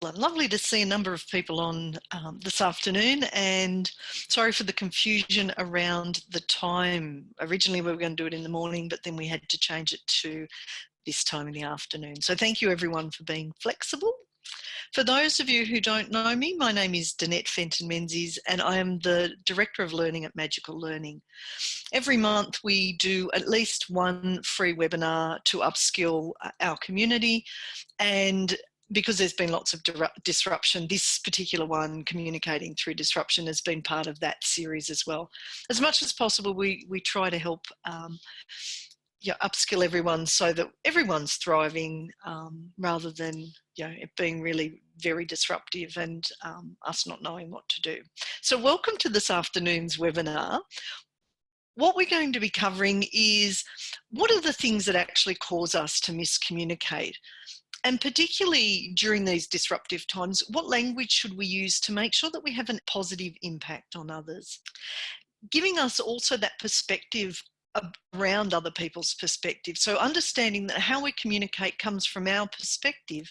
Lovely to see a number of people on this afternoon, and sorry for the confusion around the time. Originally we were going to do it in the morning, but then we had to change it to this time in the afternoon. So thank you everyone for being flexible. For those of you who don't know me, my name is Danette Fenton Menzies and I am the Director of Learning at Magical Learning. Every month we do at least one free webinar to upskill our community, and because there's been lots of disruption, this particular one, Communicating Through Disruption, has been part of that series as well. As much as possible, we try to help upskill everyone so that everyone's thriving, rather than it being really very disruptive and us not knowing what to do. So welcome to this afternoon's webinar. What we're going to be covering is what are the things that actually cause us to miscommunicate? And particularly during these disruptive times, what language should we use to make sure that we have a positive impact on others? Giving us also that perspective around other people's perspective. So understanding that how we communicate comes from our perspective,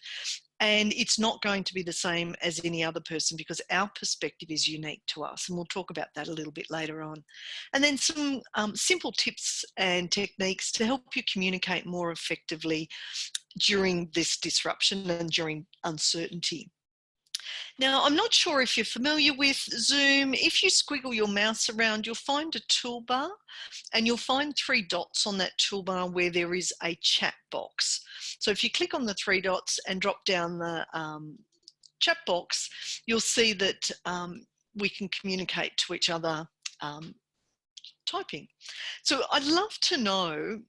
and it's not going to be the same as any other person because our perspective is unique to us. And we'll talk about that a little bit later on. And then some simple tips and techniques to help you communicate more effectively during this disruption and during uncertainty. Now, I'm not sure if you're familiar with Zoom. If you squiggle your mouse around, you'll find a toolbar and you'll find 3 dots on that toolbar where there is a chat box. So if you click on the 3 dots and drop down the chat box, you'll see that we can communicate to each other typing. So I'd love to know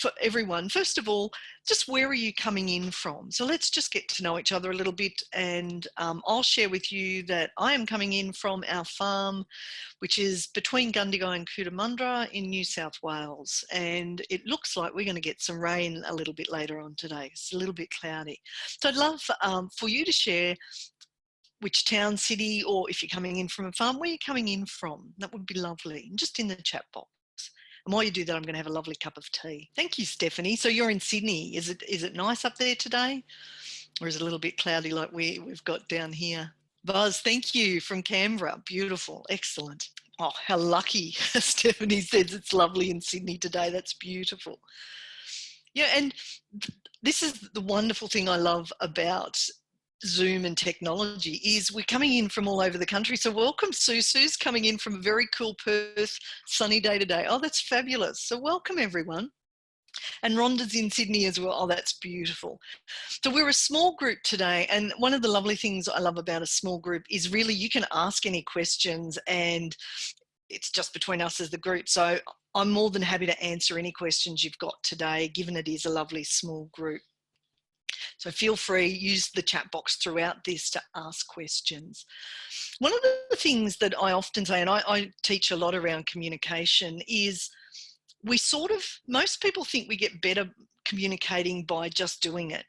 for everyone, first of all, just where are you coming in from? So let's just get to know each other a little bit, and I'll share with you that I am coming in from our farm, which is between Gundagai and Cootamundra in New South Wales, and it looks like we're going to get some rain a little bit later on today. It's a little bit cloudy. So I'd love for you to share which town, city, or if you're coming in from a farm, where you're coming in from. That would be lovely, and just in the chat box. And while you do that, I'm going to have a lovely cup of tea. Thank you, Stephanie. So you're in Sydney. Is it nice up there today? Or is it a little bit cloudy like we've got down here? Buzz, thank you, from Canberra. Beautiful. Excellent. Oh, how lucky. Stephanie says it's lovely in Sydney today. That's beautiful. Yeah, and this is the wonderful thing I love about Zoom and technology is we're coming in from all over the country. So welcome, Susu's coming in from a very cool Perth, sunny day today. Oh, that's fabulous. So welcome everyone. And Rhonda's in Sydney as well. Oh, that's beautiful. So we're a small group today, and one of the lovely things I love about a small group is really you can ask any questions and it's just between us as the group. So I'm more than happy to answer any questions you've got today, given it is a lovely small group. So feel free, use the chat box throughout this to ask questions. One of the things that I often say, and I teach a lot around communication, is most people think we get better communicating by just doing it.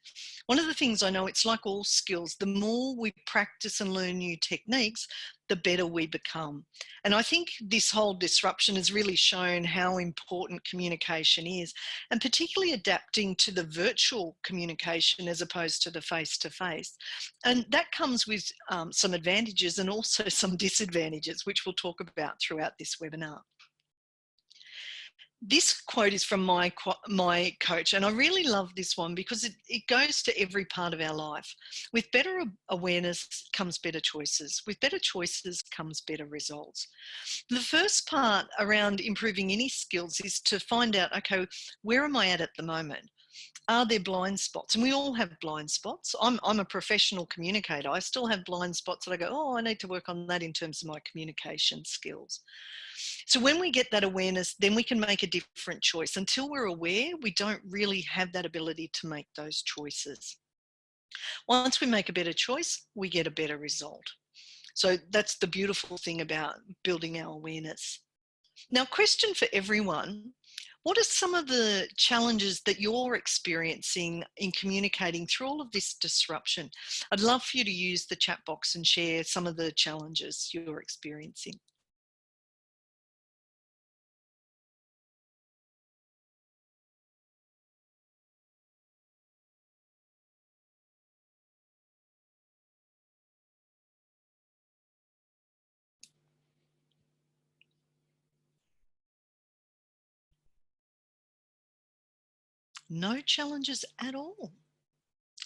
One of the things I know, it's like all skills, the more we practice and learn new techniques, the better we become. And I think this whole disruption has really shown how important communication is, and particularly adapting to the virtual communication as opposed to the face-to-face. And that comes with some advantages and also some disadvantages, which we'll talk about throughout this webinar. This quote is from my coach, and I really love this one because it goes to every part of our life. With better awareness comes better choices. With better choices comes better results. The first part around improving any skills is to find out, okay, where am I at the moment? Are there blind spots? And we all have blind spots. I'm a professional communicator. I still have blind spots that I go, oh, I need to work on that in terms of my communication skills. So when we get that awareness, then we can make a different choice. Until we're aware, we don't really have that ability to make those choices. Once we make a better choice, we get a better result. So that's the beautiful thing about building our awareness. Now, question for everyone. What are some of the challenges that you're experiencing in communicating through all of this disruption? I'd love for you to use the chat box and share some of the challenges you're experiencing. No challenges at all.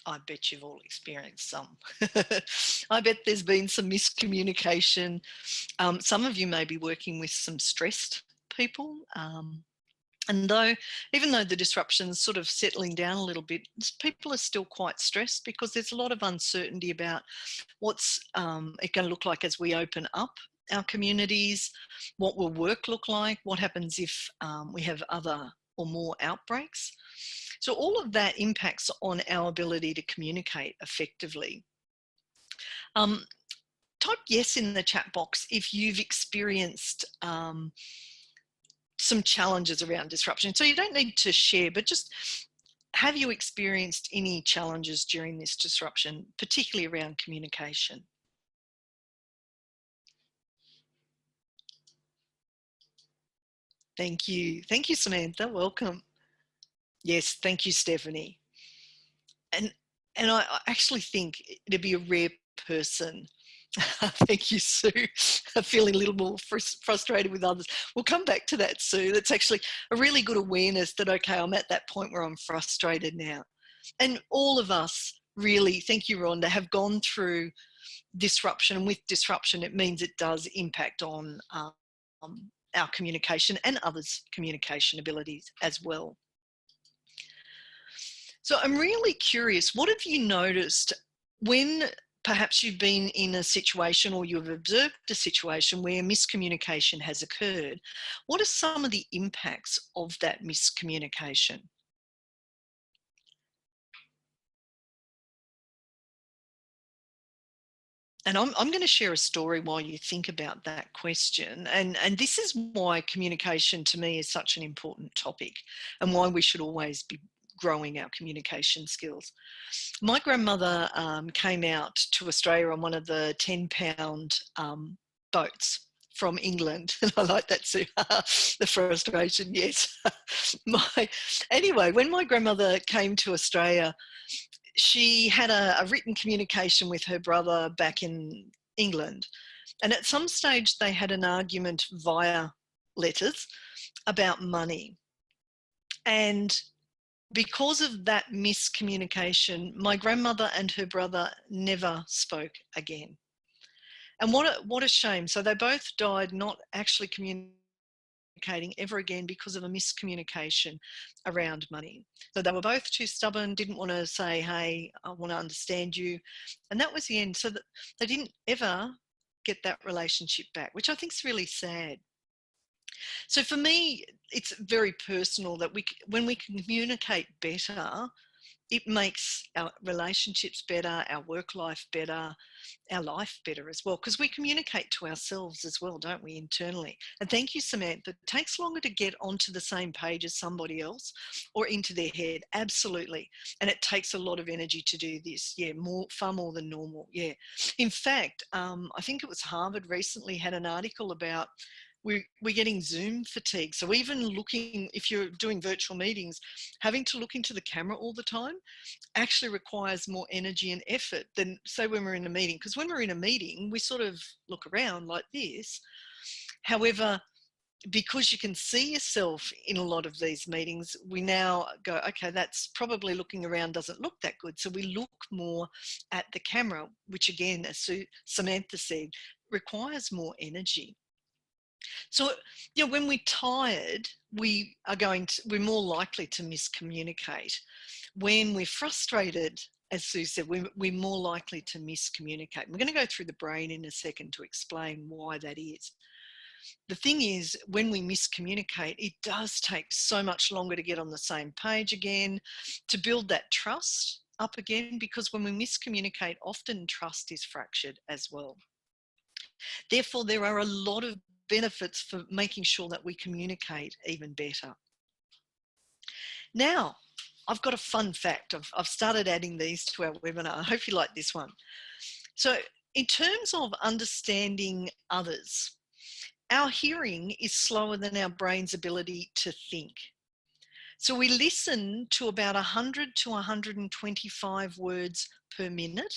I bet you've all experienced some. I bet there's been some miscommunication. Some of you may be working with some stressed people. And even though the disruption's sort of settling down a little bit, people are still quite stressed because there's a lot of uncertainty about what's it going to look like as we open up our communities, what will work look like, what happens if we have other or more outbreaks. So all of that impacts on our ability to communicate effectively. Type yes in the chat box if you've experienced some challenges around disruption. So you don't need to share, but just have you experienced any challenges during this disruption, particularly around communication? Thank you. Thank you, Samantha. Welcome. Yes, thank you, Stephanie. And I actually think it'd be a rare person. Thank you, Sue. I'm feeling a little more frustrated with others. We'll come back to that, Sue. That's actually a really good awareness that, okay, I'm at that point where I'm frustrated now. And all of us really, thank you, Rhonda, have gone through disruption. And with disruption, it means it does impact on our communication and others' communication abilities as well. So I'm really curious, what have you noticed when perhaps you've been in a situation or you've observed a situation where miscommunication has occurred? What are some of the impacts of that miscommunication? And I'm going to share a story while you think about that question. And this is why communication to me is such an important topic and why we should always be growing our communication skills. My grandmother came out to Australia on one of the 10-pound boats from England. And I like that, Sue. The frustration, yes. Anyway, when my grandmother came to Australia, she had a written communication with her brother back in England. And at some stage, they had an argument via letters about money. And because of that miscommunication, my grandmother and her brother never spoke again. And what a shame. So they both died not actually communicating ever again because of a miscommunication around money. So they were both too stubborn, didn't want to say, hey, I want to understand you. And that was the end. So that they didn't ever get that relationship back, which I think is really sad. So for me, it's very personal that when we can communicate better, it makes our relationships better, our work life better, our life better as well, because we communicate to ourselves as well, don't we, internally? And thank you, Samantha. It takes longer to get onto the same page as somebody else or into their head, absolutely. And it takes a lot of energy to do this, yeah, far more than normal, yeah. In fact, I think it was Harvard recently had an article about we're getting Zoom fatigue. So even looking, if you're doing virtual meetings, having to look into the camera all the time actually requires more energy and effort than, say, when we're in a meeting. Because when we're in a meeting, we sort of look around like this. However, because you can see yourself in a lot of these meetings, we now go, okay, that's probably looking around doesn't look that good. So we look more at the camera, which again, as Samantha said, requires more energy. So, you know, when we're tired, we're more likely to miscommunicate. When we're frustrated, as Sue said, we're more likely to miscommunicate. We're going to go through the brain in a second to explain why that is. The thing is, when we miscommunicate, it does take so much longer to get on the same page again, to build that trust up again, because when we miscommunicate, often trust is fractured as well. Therefore, there are a lot of benefits for making sure that we communicate even better. Now, I've got a fun fact. I've started adding these to our webinar. I hope you like this one. So in terms of understanding others, our hearing is slower than our brain's ability to think. So we listen to about 100 to 125 words per minute,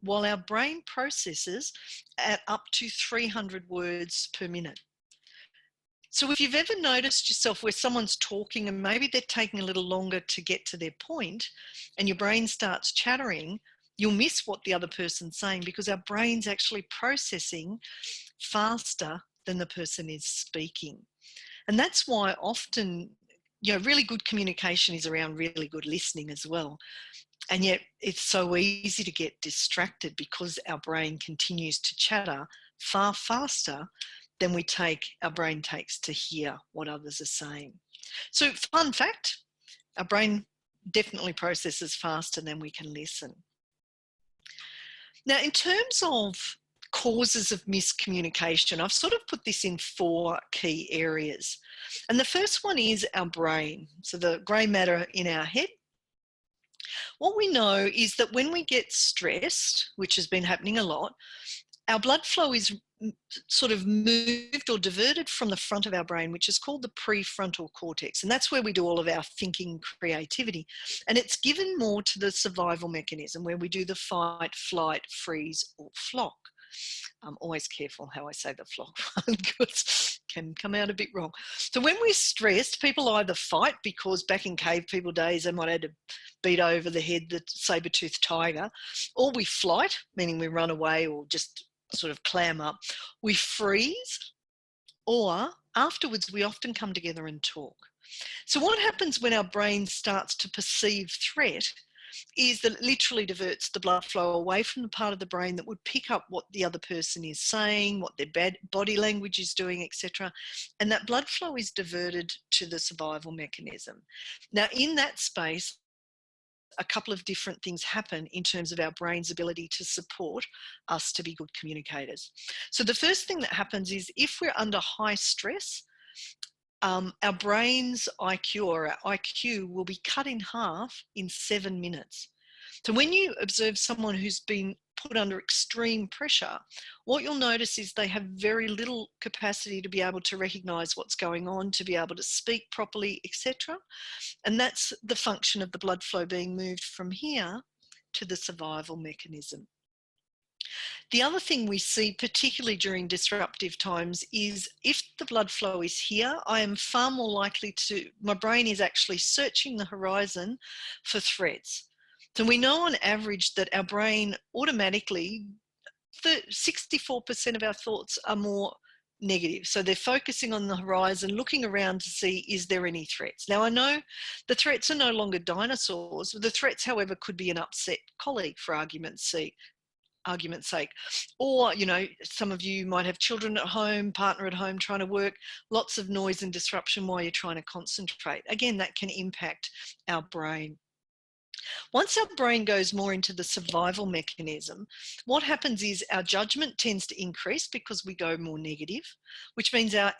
while our brain processes at up to 300 words per minute. So if you've ever noticed yourself where someone's talking and maybe they're taking a little longer to get to their point and your brain starts chattering, you'll miss what the other person's saying because our brain's actually processing faster than the person is speaking. And that's why often, really good communication is around really good listening as well. And yet it's so easy to get distracted because our brain continues to chatter far faster than our brain takes to hear what others are saying. So fun fact, our brain definitely processes faster than we can listen. Now, in terms of causes of miscommunication, I've sort of put this in 4 key areas. And the first one is our brain. So the grey matter in our head. What we know is that when we get stressed, which has been happening a lot, our blood flow is sort of moved or diverted from the front of our brain, which is called the prefrontal cortex. And that's where we do all of our thinking, creativity. And it's given more to the survival mechanism where we do the fight, flight, freeze, or flock. I'm always careful how I say the flock because it can come out a bit wrong. So when we're stressed, people either fight because back in cave people days, they might have had to beat over the head the saber-toothed tiger, or we flight, meaning we run away or just sort of clam up. We freeze, or afterwards we often come together and talk. So what happens when our brain starts to perceive threat is that it literally diverts the blood flow away from the part of the brain that would pick up what the other person is saying, what their body language is doing, etc. And that blood flow is diverted to the survival mechanism. Now, in that space, a couple of different things happen in terms of our brain's ability to support us to be good communicators. So the first thing that happens is if we're under high stress, our brain's IQ or our IQ will be cut in half in 7 minutes. So when you observe someone who's been put under extreme pressure, what you'll notice is they have very little capacity to be able to recognize what's going on, to be able to speak properly, etc. And that's the function of the blood flow being moved from here to the survival mechanism. The other thing we see, particularly during disruptive times, is if the blood flow is here, I am far more likely my brain is actually searching the horizon for threats. So we know on average that our brain automatically, 64% of our thoughts are more negative. So they're focusing on the horizon, looking around to see, is there any threats? Now, I know the threats are no longer dinosaurs. The threats, however, could be an upset colleague, for argument's sake. Or, some of you might have children at home, partner at home trying to work, lots of noise and disruption while you're trying to concentrate. Again, that can impact our brain. Once our brain goes more into the survival mechanism, what happens is our judgment tends to increase because we go more negative, which means our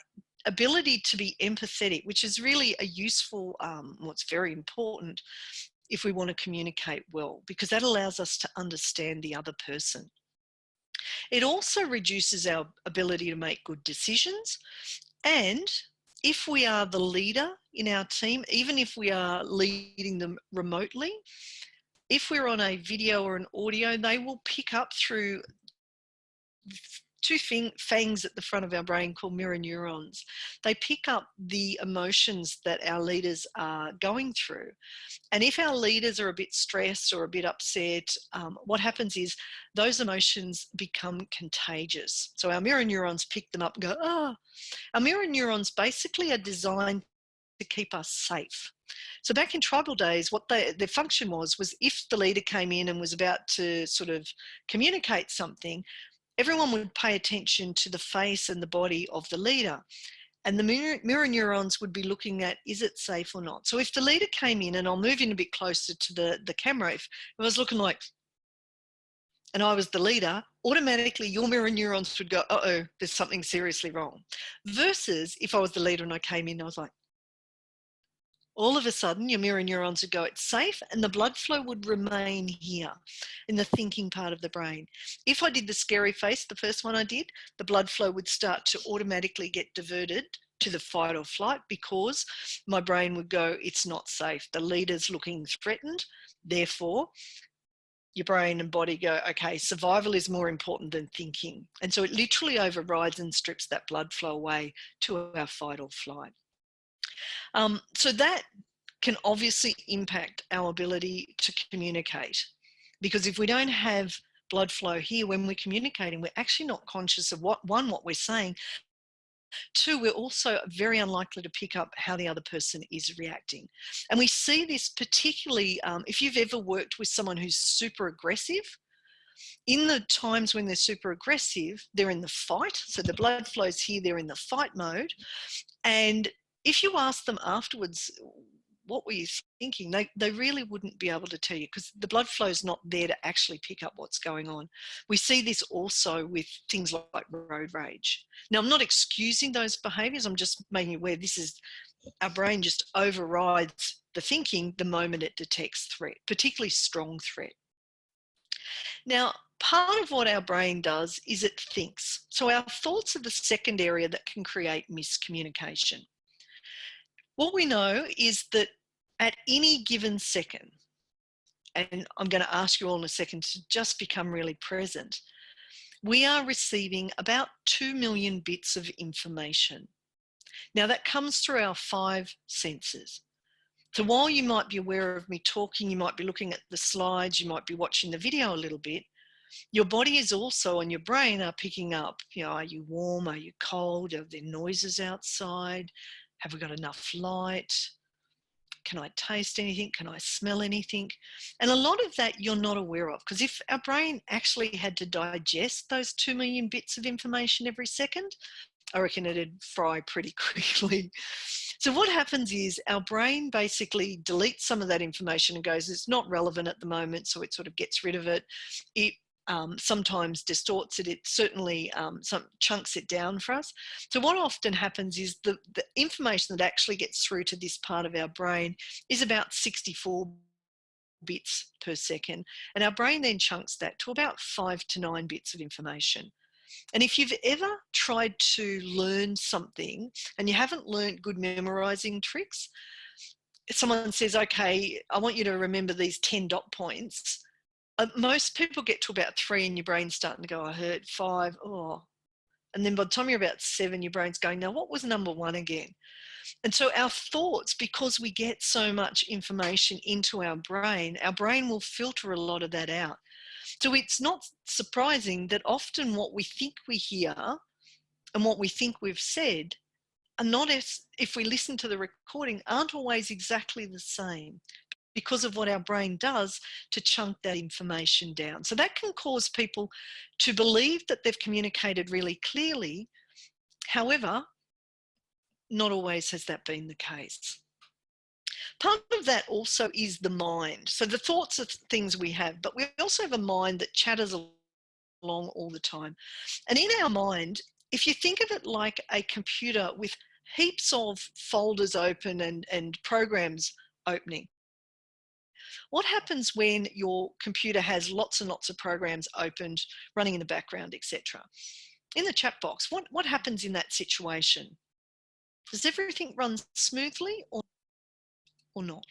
ability to be empathetic, which is really a useful, what's very important if we want to communicate well, because that allows us to understand the other person. It also reduces our ability to make good decisions. And if we are the leader in our team, even if we are leading them remotely, if we're on a video or an audio, they will pick up through 2 fangs at the front of our brain called mirror neurons. They pick up the emotions that our leaders are going through. And if our leaders are a bit stressed or a bit upset, what happens is those emotions become contagious. So our mirror neurons pick them up and go, ah. Our mirror neurons basically are designed to keep us safe. So back in tribal days, what their function was if the leader came in and was about to sort of communicate something, everyone would pay attention to the face and the body of the leader. And the mirror neurons would be looking at, is it safe or not? So if the leader came in, and I'll move in a bit closer to the camera, if I was looking like, and I was the leader, automatically your mirror neurons would go, uh-oh, there's something seriously wrong. Versus if I was the leader and I came in, I was like, all of a sudden your mirror neurons would go, it's safe, and the blood flow would remain here in the thinking part of the brain. If I did the scary face, the first one I did, the blood flow would start to automatically get diverted to the fight or flight because my brain would go, it's not safe. The leader's looking threatened, therefore your brain and body go, okay, survival is more important than thinking. And so it literally overrides and strips that blood flow away to our fight or flight. So that can obviously impact our ability to communicate, because if we don't have blood flow here when we're communicating, we're actually not conscious of what we're saying. Two, we're also very unlikely to pick up how the other person is reacting. And we see this particularly if you've ever worked with someone who's super aggressive. In the times when they're super aggressive, they're in the fight. So the blood flows here, they're in the fight mode. And if you ask them afterwards, what were you thinking? They really wouldn't be able to tell you, because the blood flow is not there to actually pick up what's going on. We see this also with things like road rage. Now, I'm not excusing those behaviours. I'm just making you aware this is, our brain just overrides the thinking the moment it detects threat, particularly strong threat. Now, part of what our brain does is it thinks. So our thoughts are the second area that can create miscommunication. What we know is that at any given second, and I'm going to ask you all in a second to just become really present, we are receiving about 2 million bits of information. Now that comes through our 5 senses. So while you might be aware of me talking, you might be looking at the slides, you might be watching the video a little bit, your body is also, and your brain are picking up, are you warm? Are you cold? Are there noises outside? Have we got enough light? Can I taste anything? Can I smell anything? And a lot of that you're not aware of, because if our brain actually had to digest those 2 million bits of information every second, I reckon it'd fry pretty quickly. So what happens is our brain basically deletes some of that information and goes, it's not relevant at the moment, so it sort of gets rid of it. It sometimes distorts it. It certainly chunks it down for us. So what often happens is the information that actually gets through to this part of our brain is about 64 bits per second. And our brain then chunks that to about 5 to 9 bits of information. And if you've ever tried to learn something and you haven't learned good memorizing tricks, if someone says, okay, I want you to remember these 10 dot points, most people get to about 3 and your brain's starting to go, I heard 5, oh. And then by the time you're about 7, your brain's going, now what was number 1 again? And so our thoughts, because we get so much information into our brain will filter a lot of that out. So it's not surprising that often what we think we hear and what we think we've said are not, as if we listen to the recording, aren't always exactly the same, because of what our brain does to chunk that information down. So that can cause people to believe that they've communicated really clearly. However, not always has that been the case. Part of that also is the mind. So the thoughts are things we have, but we also have a mind that chatters along all the time. And in our mind, if you think of it like a computer with heaps of folders open and programs opening, what happens when your computer has lots and lots of programs opened, running in the background, etc.? In the chat box, what happens in that situation? Does everything run smoothly or not?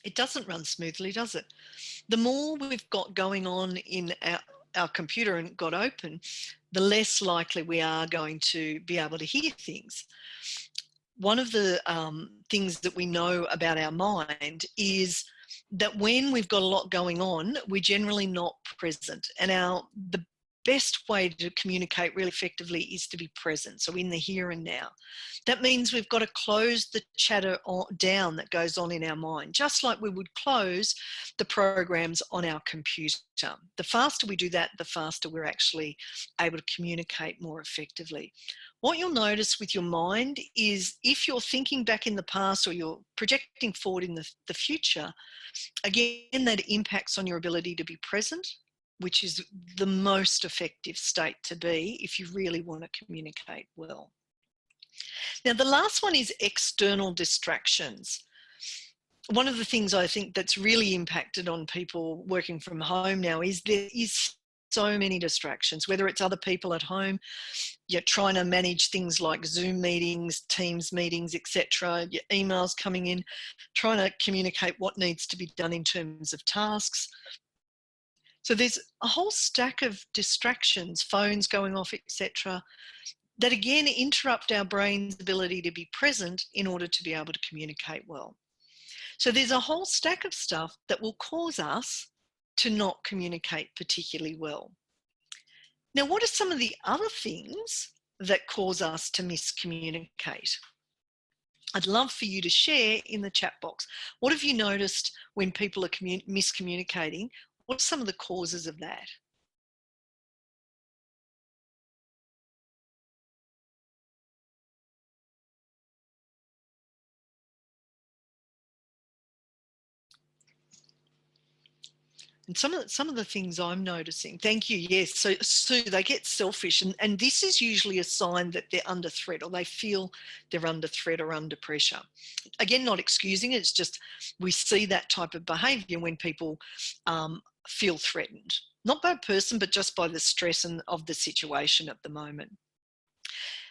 It doesn't run smoothly, does it? The more we've got going on in our computer and got open, the less likely we are going to be able to hear things. One of the things that we know about our mind is that when we've got a lot going on, we're generally not present. And the best way to communicate really effectively is to be present, so in the here and now. That means we've got to close the chatter down that goes on in our mind, just like we would close the programs on our computer. The faster we do that, the faster we're actually able to communicate more effectively. What you'll notice with your mind is if you're thinking back in the past or you're projecting forward in the future, again, that impacts on your ability to be present, which is the most effective state to be if you really want to communicate well. Now, the last one is external distractions. One of the things I think that's really impacted on people working from home now is there is so many distractions, whether it's other people at home, you're trying to manage things like Zoom meetings, Teams meetings, etc., your emails coming in, trying to communicate what needs to be done in terms of tasks. So there's a whole stack of distractions, phones going off, etc., that again interrupt our brain's ability to be present in order to be able to communicate well. So there's a whole stack of stuff that will cause us to not communicate particularly well. Now, what are some of the other things that cause us to miscommunicate? I'd love for you to share in the chat box. What have you noticed when people are miscommunicating? What are some of the causes of that? And some of the things I'm noticing, thank you, yes. So Sue, they get selfish, and this is usually a sign that they're under threat, or they feel they're under threat or under pressure. Again, not excusing it, it's just we see that type of behaviour when people feel threatened, not by a person, but just by the stress of the situation at the moment.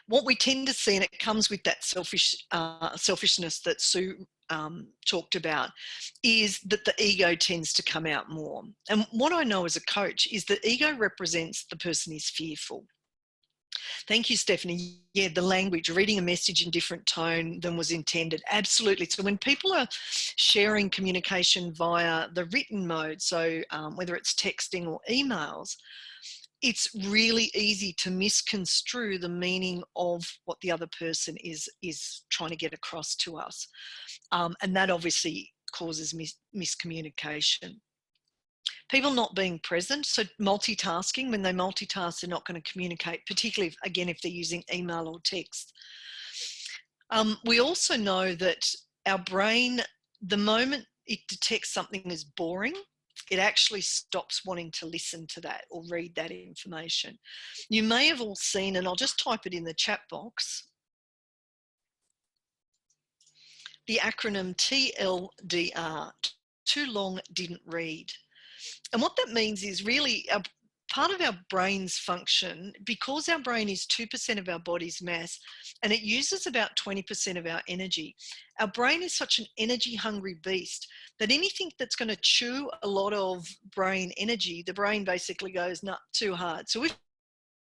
What we tend to see, and it comes with that selfishness that Sue talked about, is that the ego tends to come out more. And what I know as a coach is that ego represents the person is fearful. Thank you, Stephanie. Yeah, the language, reading a message in different tone than was intended. Absolutely. So when people are sharing communication via the written mode, so whether it's texting or emails, it's really easy to misconstrue the meaning of what the other person is trying to get across to us. And that obviously causes miscommunication. People not being present, so multitasking, when they multitask, they're not going to communicate, particularly, again, if they're using email or text. We also know that our brain, the moment it detects something as boring, it actually stops wanting to listen to that or read that information. You may have all seen, and I'll just type it in the chat box, the acronym TLDR, too long, didn't read. And what that means is really part of our brain's function, because our brain is 2% of our body's mass and it uses about 20% of our energy. Our brain is such an energy hungry beast that anything that's going to chew a lot of brain energy, the brain basically goes, nah, too hard. So if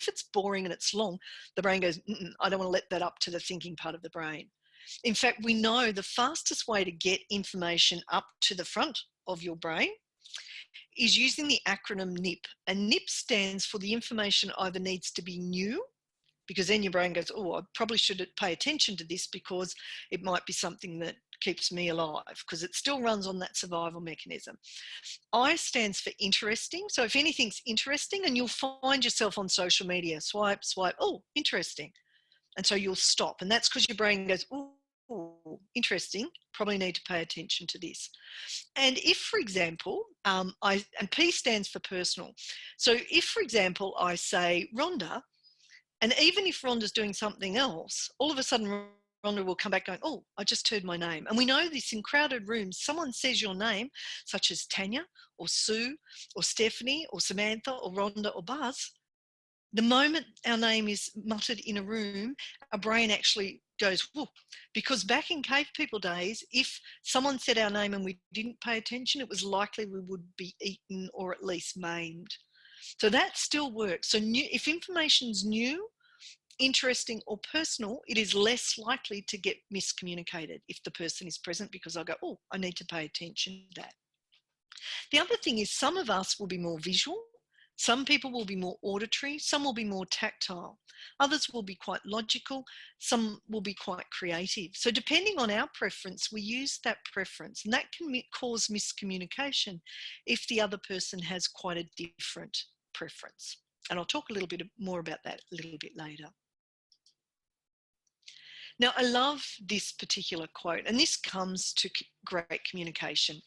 it's boring and it's long, the brain goes, I don't want to let that up to the thinking part of the brain. In fact, we know the fastest way to get information up to the front of your brain is using the acronym NIP. And NIP stands for the information either needs to be new, because then your brain goes, oh, I probably should pay attention to this because it might be something that keeps me alive, because it still runs on that survival mechanism. I stands for interesting. So if anything's interesting, and you'll find yourself on social media, swipe, oh, interesting. And so you'll stop. And that's because your brain goes, oh, interesting, probably need to pay attention to this. And if, for example, and P stands for personal. So if, for example, I say Rhonda, and even if Rhonda's doing something else, all of a sudden Rhonda will come back going, oh, I just heard my name. And we know this in crowded rooms, someone says your name, such as Tanya or Sue or Stephanie or Samantha or Rhonda or Buzz. The moment our name is muttered in a room, our brain actually goes, whoop, because back in cave people days, if someone said our name and we didn't pay attention, it was likely we would be eaten or at least maimed. So that still works. So if information's new, interesting or personal, it is less likely to get miscommunicated if the person is present, because I go, oh, I need to pay attention to that. The other thing is some of us will be more visual. Some people will be more auditory, some will be more tactile, others will be quite logical, some will be quite creative. So depending on our preference, we use that preference, and that can cause miscommunication if the other person has quite a different preference. And I'll talk a little bit more about that a little bit later. Now, I love this particular quote, and this comes to great communication.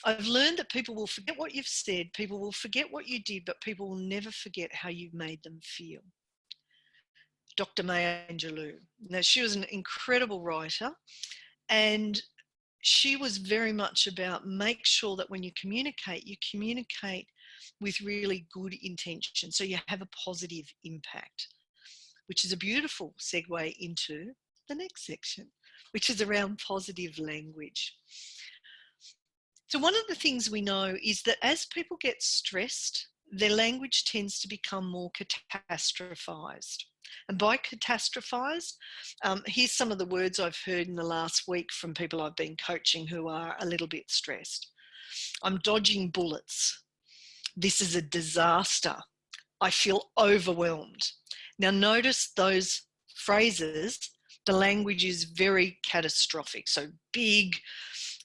I've learned that people will forget what you've said, people will forget what you did, but people will never forget how you've made them feel. Dr. Maya Angelou. Now, she was an incredible writer, and she was very much about make sure that when you communicate with really good intention. So you have a positive impact, which is a beautiful segue into the next section, which is around positive language. So one of the things we know is that as people get stressed, their language tends to become more catastrophized. And by catastrophized, here's some of the words I've heard in the last week from people I've been coaching who are a little bit stressed. I'm dodging bullets. This is a disaster. I feel overwhelmed. Now notice those phrases, the language is very catastrophic, so big,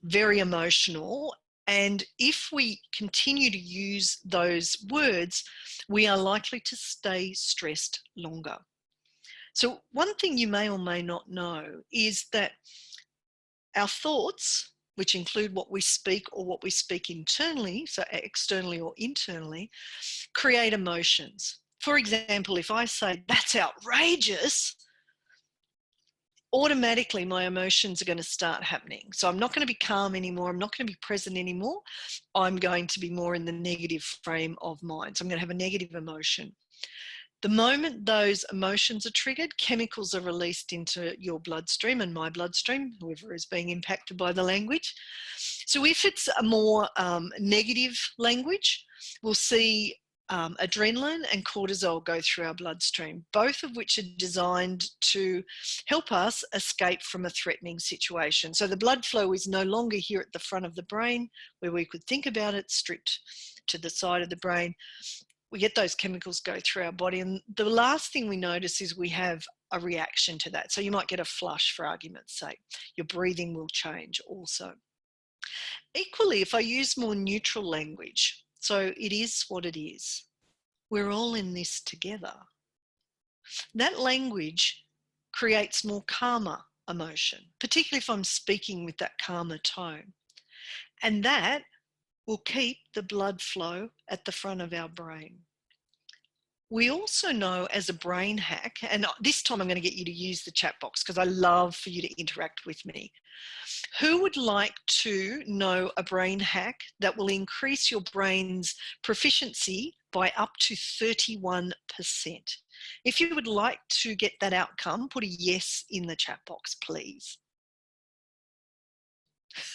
very emotional. And if we continue to use those words, we are likely to stay stressed longer. So one thing you may or may not know is that our thoughts, which include what we speak or what we speak internally, so externally or internally, create emotions. For example, if I say, that's outrageous, automatically my emotions are going to start happening. So I'm not going to be calm anymore. I'm not going to be present anymore. I'm going to be more in the negative frame of mind. So I'm going to have a negative emotion. The moment those emotions are triggered, chemicals are released into your bloodstream and my bloodstream, whoever is being impacted by the language. So if it's a more negative language, we'll see adrenaline and cortisol go through our bloodstream, both of which are designed to help us escape from a threatening situation. So the blood flow is no longer here at the front of the brain where we could think about it, stripped to the side of the brain. We get those chemicals go through our body, and the last thing we notice is we have a reaction to that. So you might get a flush, for argument's sake. Your breathing will change also. Equally, if I use more neutral language, so it is what it is, we're all in this together, that language creates more calmer emotion, particularly if I'm speaking with that calmer tone. And that will keep the blood flow at the front of our brain. We also know as a brain hack, and this time I'm going to get you to use the chat box because I love for you to interact with me. Who would like to know a brain hack that will increase your brain's proficiency by up to 31%? If you would like to get that outcome, put a yes in the chat box, please.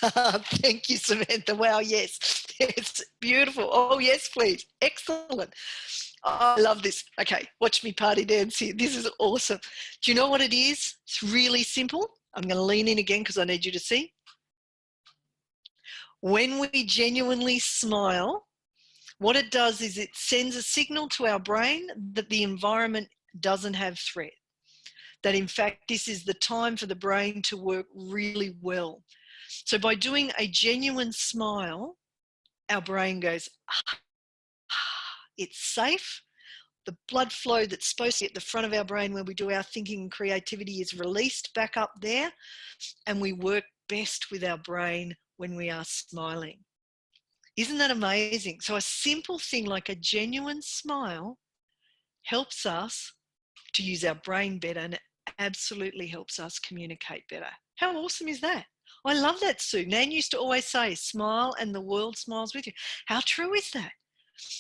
Thank you, Samantha. Wow, yes. It's beautiful. Oh, yes, please. Excellent. Oh, I love this. Okay, watch me party dance here. This is awesome. Do you know what it is? It's really simple. I'm going to lean in again because I need you to see. When we genuinely smile, what it does is it sends a signal to our brain that the environment doesn't have threat. That in fact, this is the time for the brain to work really well. So by doing a genuine smile, our brain goes, it's safe. The blood flow that's supposed to be at the front of our brain where we do our thinking and creativity is released back up there, and we work best with our brain when we are smiling. Isn't that amazing? So a simple thing like a genuine smile helps us to use our brain better, and it absolutely helps us communicate better. How awesome is that? I love that, Sue. Nan used to always say, smile and the world smiles with you. How true is that?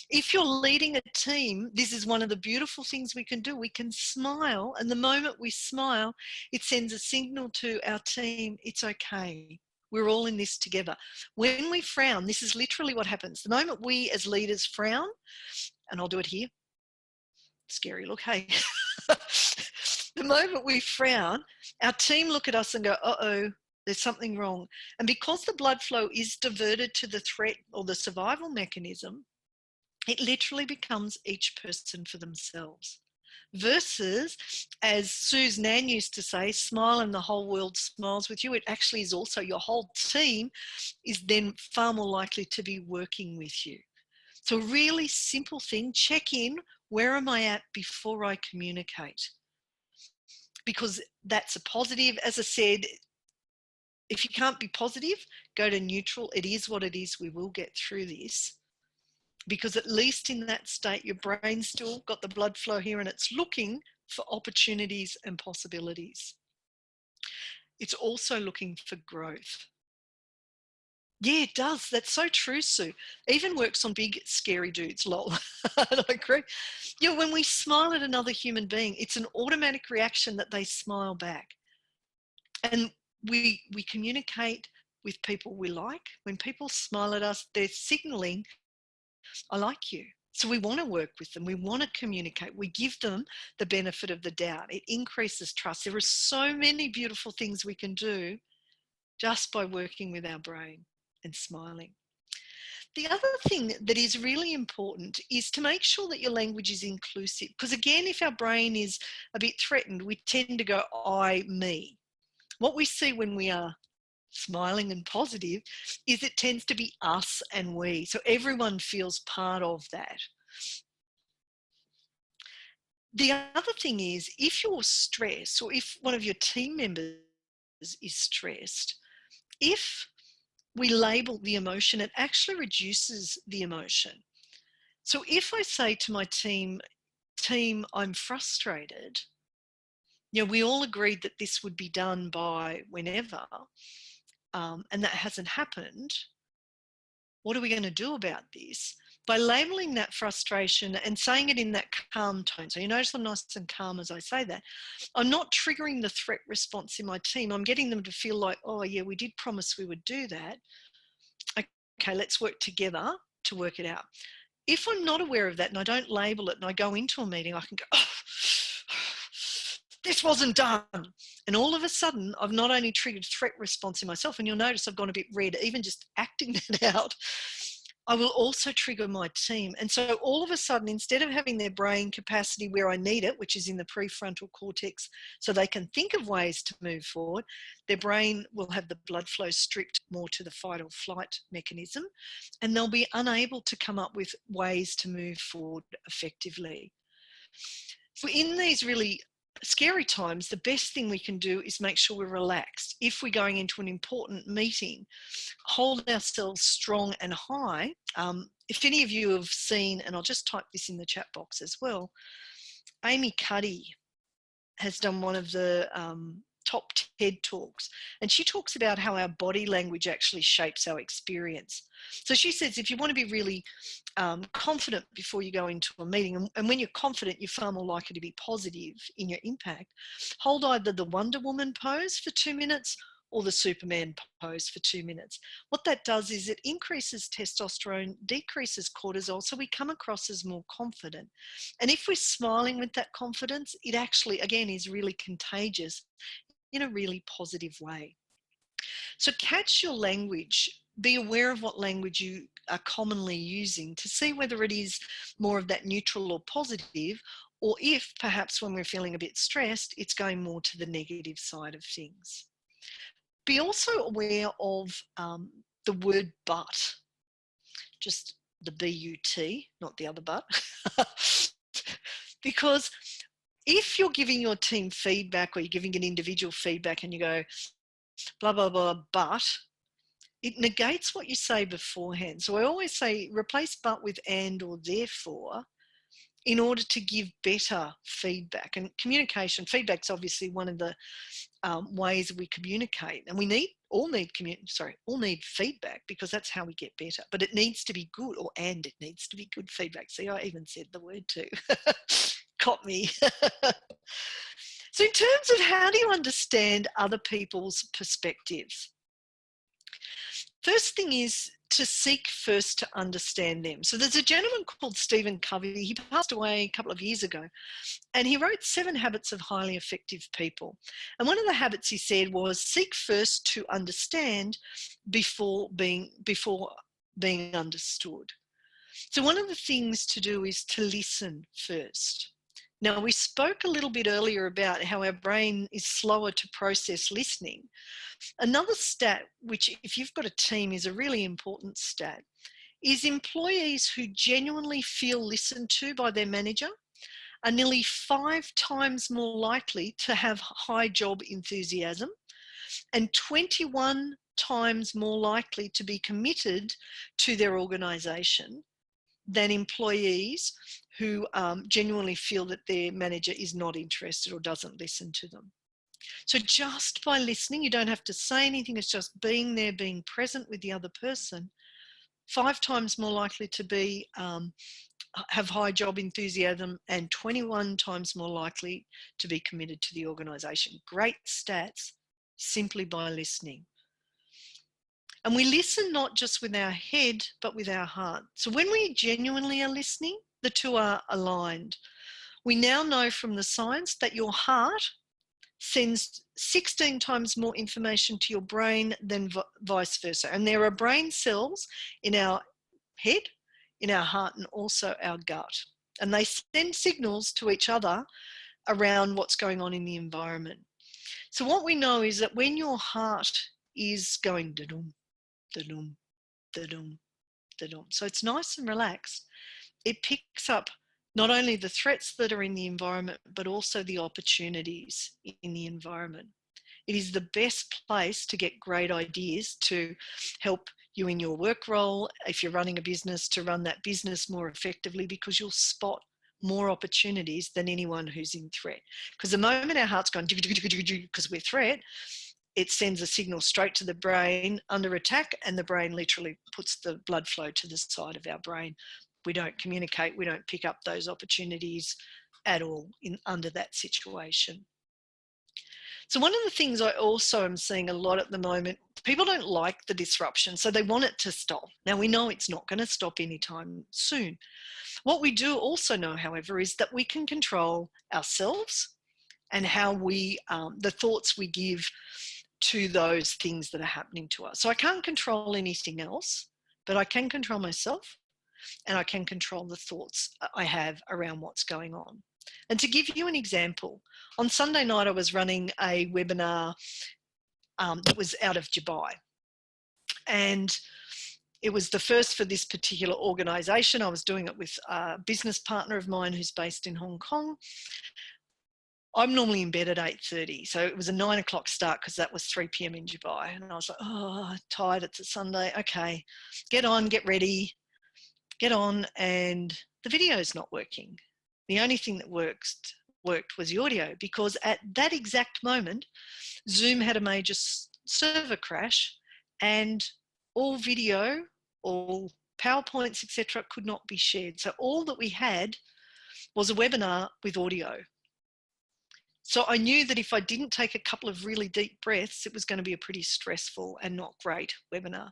If you're leading a team, this is one of the beautiful things we can do. We can smile, and the moment we smile, it sends a signal to our team, it's okay. We're all in this together. When we frown, this is literally what happens. The moment we as leaders frown, and I'll do it here, scary look, hey. The moment we frown, our team look at us and go, uh-oh, there's something wrong. And because the blood flow is diverted to the threat or the survival mechanism, it literally becomes each person for themselves. Versus, as Suze Nan used to say, smile and the whole world smiles with you. It actually is also your whole team is then far more likely to be working with you. So a really simple thing, check in, where am I at before I communicate? Because that's a positive. As I said, if you can't be positive, go to neutral. It is what it is. We will get through this. Because at least in that state, your brain's still got the blood flow here and it's looking for opportunities and possibilities. It's also looking for growth. Yeah, it does. That's so true, Sue. Even works on big, scary dudes, lol. I agree. Yeah, when we smile at another human being, it's an automatic reaction that they smile back. And we communicate with people we like. When people smile at us, they're signaling, I like you. So we want to work with them. We want to communicate. We give them the benefit of the doubt. It increases trust. There are so many beautiful things we can do just by working with our brain and smiling. The other thing that is really important is to make sure that your language is inclusive. Because again, if our brain is a bit threatened, we tend to go, I, me. What we see when we are smiling and positive is it tends to be us and we. So everyone feels part of that. The other thing is, if you're stressed or if one of your team members is stressed, if we label the emotion, it actually reduces the emotion. So if I say to my team, I'm frustrated, we all agreed that this would be done by whenever, and that hasn't happened. What are we going to do about this? By labeling that frustration and saying it in that calm tone. So you notice I'm nice and calm as I say that. I'm not triggering the threat response in my team. I'm getting them to feel like, oh yeah, we did promise we would do that. Okay, let's work together to work it out. If I'm not aware of that and I don't label it and I go into a meeting, I can go, oh, this wasn't done. And all of a sudden, I've not only triggered threat response in myself, and you'll notice I've gone a bit red, even just acting that out, I will also trigger my team. And so all of a sudden, instead of having their brain capacity where I need it, which is in the prefrontal cortex, so they can think of ways to move forward, their brain will have the blood flow stripped more to the fight or flight mechanism, and they'll be unable to come up with ways to move forward effectively. So in these really scary times, the best thing we can do is make sure we're relaxed. If we're going into an important meeting, hold ourselves strong and high. If any of you have seen, and I'll just type this in the chat box as well, Amy Cuddy has done one of the top TED Talks, and she talks about how our body language actually shapes our experience. So she says if you want to be really confident before you go into a meeting, and when you're confident, you're far more likely to be positive in your impact, hold either the Wonder Woman pose for 2 minutes or the Superman pose for 2 minutes. What that does is it increases testosterone, decreases cortisol, so we come across as more confident. And if we're smiling with that confidence, it actually, again, is really contagious in a really positive way. So catch your language, be aware of what language you are commonly using to see whether it is more of that neutral or positive, or if perhaps when we're feeling a bit stressed, it's going more to the negative side of things. Be also aware of the word but, just the B-U-T, not the other but. Because if you're giving your team feedback or you're giving an individual feedback and you go, blah, blah, blah, but, it negates what you say beforehand. So I always say replace but with and or therefore in order to give better feedback. And communication, feedback's obviously one of the ways we communicate, and we all need feedback because that's how we get better. But it needs to be good, and it needs to be good feedback. See, I even said the word too. Caught me. So in terms of how do you understand other people's perspectives? First thing is to seek first to understand them. So there's a gentleman called Stephen Covey. He passed away a couple of years ago, and he wrote 7 Habits of Highly Effective People. And one of the habits he said was seek first to understand before being understood. So one of the things to do is to listen first. Now, we spoke a little bit earlier about how our brain is slower to process listening. Another stat, which if you've got a team is a really important stat, is employees who genuinely feel listened to by their manager are nearly 5 times more likely to have high job enthusiasm and 21 times more likely to be committed to their organisation than employees who genuinely feel that their manager is not interested or doesn't listen to them. So just by listening, you don't have to say anything, it's just being there, being present with the other person, 5 times more likely to be have high job enthusiasm and 21 times more likely to be committed to the organisation. Great stats simply by listening. And we listen not just with our head, but with our heart. So when we genuinely are listening, the two are aligned. We now know from the science that your heart sends 16 times more information to your brain than vice versa. And there are brain cells in our head, in our heart, and also our gut. And they send signals to each other around what's going on in the environment. So what we know is that when your heart is going da-dum, da-dum, da-dum, da-dum, so it's nice and relaxed, it picks up not only the threats that are in the environment, but also the opportunities in the environment. It is the best place to get great ideas to help you in your work role, if you're running a business, to run that business more effectively, because you'll spot more opportunities than anyone who's in threat. Because the moment our heart's gone because we're threat, it sends a signal straight to the brain, under attack, and the brain literally puts the blood flow to the side of our brain. We don't communicate, we don't pick up those opportunities at all under that situation. So one of the things I also am seeing a lot at the moment, people don't like the disruption, so they want it to stop. Now we know it's not going to stop anytime soon. What we do also know, however, is that we can control ourselves and how we, the thoughts we give to those things that are happening to us. So I can't control anything else, but I can control myself, and I can control the thoughts I have around what's going on. And to give you an example, on Sunday night I was running a webinar that was out of Dubai. And it was the first for this particular organisation. I was doing it with a business partner of mine who's based in Hong Kong. I'm normally in bed at 8:30, so it was a 9 o'clock start because that was 3 p.m. in Dubai. And I was like, oh, tired, it's a Sunday. Okay, get on, get ready, get on, and the video's not working. The only thing that worked was the audio, because at that exact moment, Zoom had a major server crash and all video, all PowerPoints, etc., could not be shared. So all that we had was a webinar with audio. So I knew that if I didn't take a couple of really deep breaths, it was going to be a pretty stressful and not great webinar.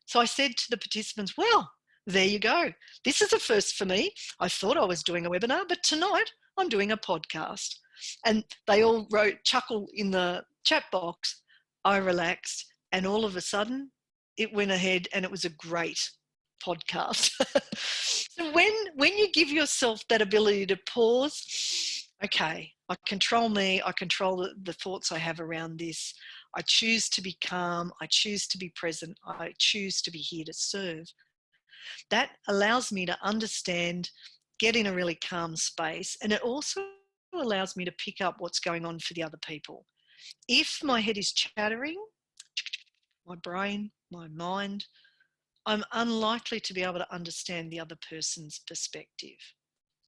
So I said to the participants, well, there you go. This is a first for me. I thought I was doing a webinar, but tonight I'm doing a podcast. And they all wrote, chuckle in the chat box. I relaxed, and all of a sudden it went ahead, and it was a great podcast. So when you give yourself that ability to pause, okay, I control me, I control the thoughts I have around this. I choose to be calm, I choose to be present, I choose to be here to serve. That allows me to understand, get in a really calm space, and it also allows me to pick up what's going on for the other people. If my head is chattering, my brain, my mind, I'm unlikely to be able to understand the other person's perspective.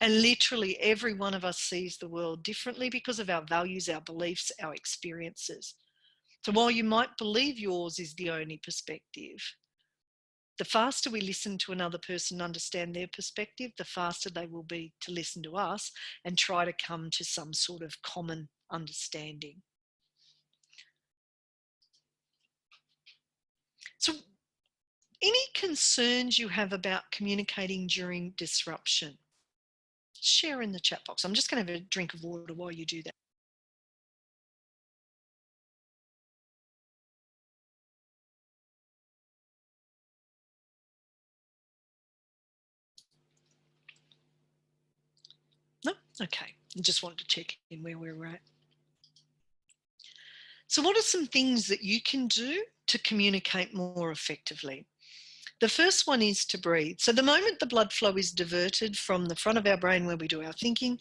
And literally every one of us sees the world differently because of our values, our beliefs, our experiences. So while you might believe yours is the only perspective, the faster we listen to another person, understand their perspective, the faster they will be to listen to us and try to come to some sort of common understanding. So any concerns you have about communicating during disruption? Share in the chat box. I'm just going to have a drink of water while you do that. No? Okay. I just wanted to check in where we're at. So what are some things that you can do to communicate more effectively? The first one is to breathe. So the moment the blood flow is diverted from the front of our brain where we do our thinking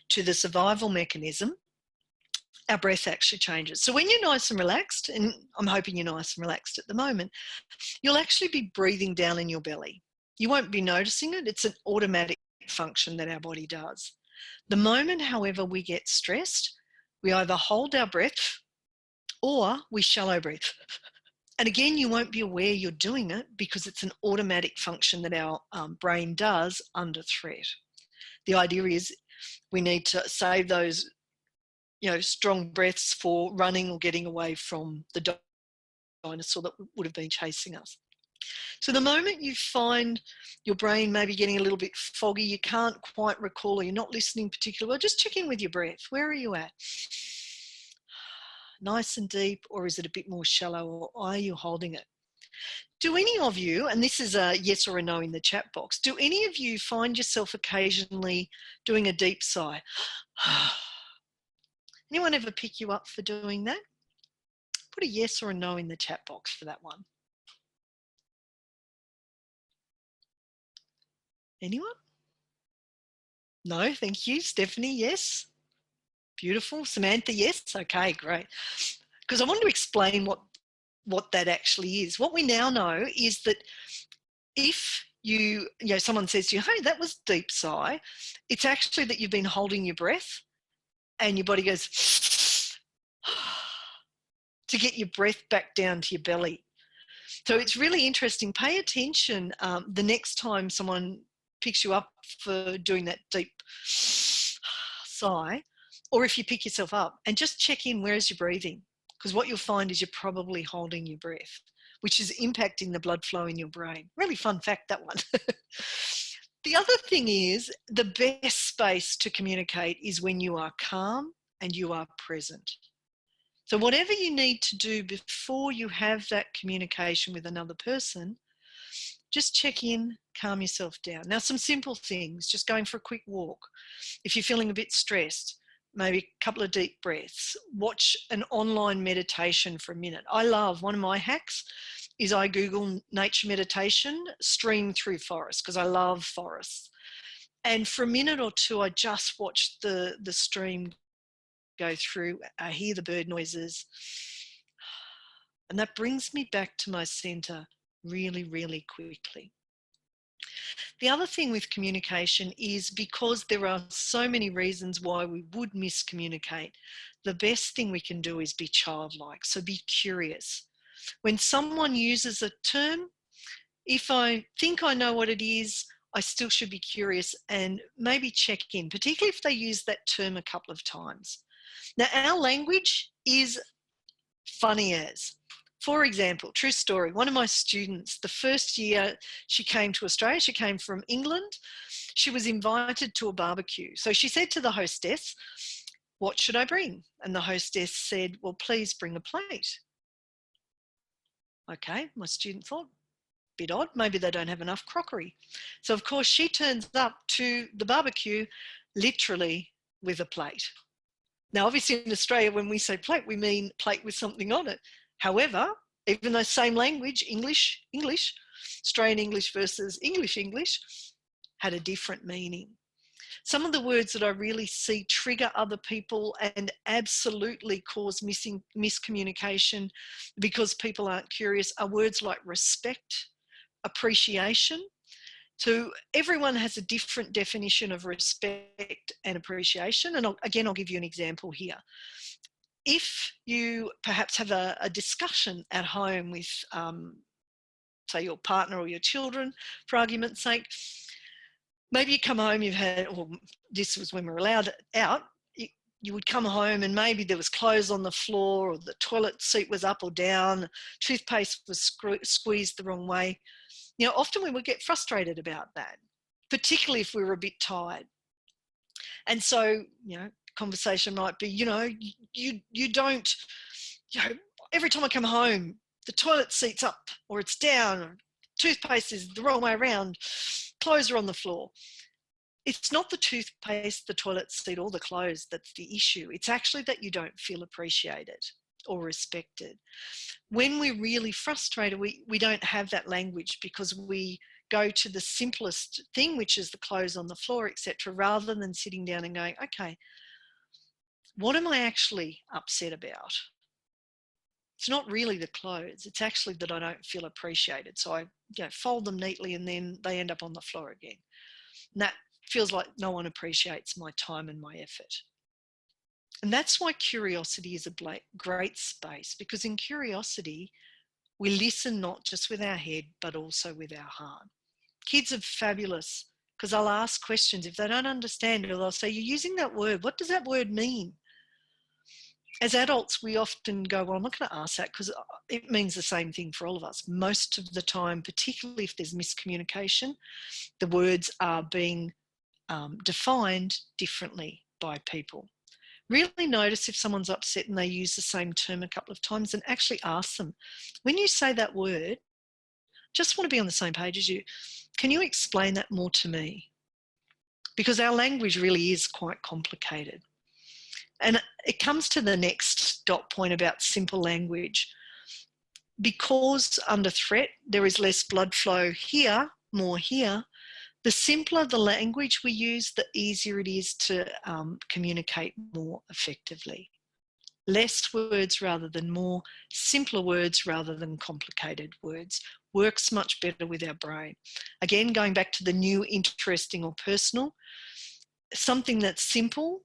to the survival mechanism, our breath actually changes. So when you're nice and relaxed, and I'm hoping you're nice and relaxed at the moment, you'll actually be breathing down in your belly. You won't be noticing it. It's an automatic function that our body does. The moment, however, we get stressed, We either hold our breath or we shallow breathe. And again, you won't be aware you're doing it because it's an automatic function that our brain does under threat. The idea is we need to save those, strong breaths for running or getting away from the dinosaur that would have been chasing us. So the moment you find your brain maybe getting a little bit foggy, you can't quite recall, or you're not listening particularly well, just check in with your breath. Where are you at? Nice and deep, or is it a bit more shallow, or are you holding it? Do any of you, and this is a yes or a no in the chat box, do any of you find yourself occasionally doing a deep sigh? Anyone ever pick you up for doing that? Put a yes or a no in the chat box for that one. Anyone? No, thank you. Stephanie, yes. Beautiful. Samantha, yes. Okay, great. Because I want to explain what that actually is. What we now know is that if someone says to you, hey, that was deep sigh, it's actually that you've been holding your breath and your body goes to get your breath back down to your belly. So it's really interesting. Pay attention the next time someone picks you up for doing that deep sigh, or if you pick yourself up, and just check in, where is your breathing? Because what you'll find is you're probably holding your breath, which is impacting the blood flow in your brain. Really fun fact, that one. The other thing is, the best space to communicate is when you are calm and you are present. So whatever you need to do before you have that communication with another person, just check in, calm yourself down. Now, some simple things, just going for a quick walk. If you're feeling a bit stressed, maybe a couple of deep breaths. Watch an online meditation for a minute. One of my hacks is I Google nature meditation, stream through forests, because I love forests. And for a minute or two, I just watch the stream go through. I hear the bird noises. And that brings me back to my center really, really quickly. The other thing with communication is, because there are so many reasons why we would miscommunicate, the best thing we can do is be childlike. So be curious. When someone uses a term, if I think I know what it is, I still should be curious and maybe check in, particularly if they use that term a couple of times. Now, our language is funny as. For example, true story, one of my students, the first year she came to Australia, she came from England, she was invited to a barbecue. So she said to the hostess, what should I bring? And the hostess said, well, please bring a plate. Okay, my student thought, bit odd, maybe they don't have enough crockery. So of course she turns up to the barbecue literally with a plate. Now, obviously in Australia, when we say plate, we mean plate with something on it. However, even though same language, English, Australian English versus English, had a different meaning. Some of the words that I really see trigger other people and absolutely cause miscommunication because people aren't curious are words like respect, appreciation. So everyone has a different definition of respect and appreciation. And I'll give you an example here. If you perhaps have a discussion at home with, say, your partner or your children, for argument's sake, maybe you come home, this was when we were allowed out, you would come home and maybe there was clothes on the floor, or the toilet seat was up or down, toothpaste was squeezed the wrong way. Often we would get frustrated about that, particularly if we were a bit tired. And so, conversation might be, you don't, every time I come home, the toilet seat's up or it's down, or toothpaste is the wrong way around, clothes are on the floor. It's not the toothpaste, the toilet seat, or the clothes that's the issue. It's actually that you don't feel appreciated or respected. When we're really frustrated, we don't have that language because we go to the simplest thing, which is the clothes on the floor, etc., rather than sitting down and going, okay, what am I actually upset about? It's not really the clothes. It's actually that I don't feel appreciated. So I fold them neatly and then they end up on the floor again. And that feels like no one appreciates my time and my effort. And that's why curiosity is a great space, because in curiosity, we listen not just with our head, but also with our heart. Kids are fabulous because I'll ask questions. If they don't understand it, they'll say, you're using that word. What does that word mean? As adults, we often go, well, I'm not going to ask that because it means the same thing for all of us. Most of the time, particularly if there's miscommunication, the words are being defined differently by people. Really notice if someone's upset and they use the same term a couple of times, and actually ask them, when you say that word, just want to be on the same page as you. Can you explain that more to me? Because our language really is quite complicated. And it comes to the next dot point about simple language. Because under threat, there is less blood flow here, more here. The simpler the language we use, the easier it is to communicate more effectively. Less words rather than more, simpler words rather than complicated words works much better with our brain. Again, going back to the new, interesting or personal, something that's simple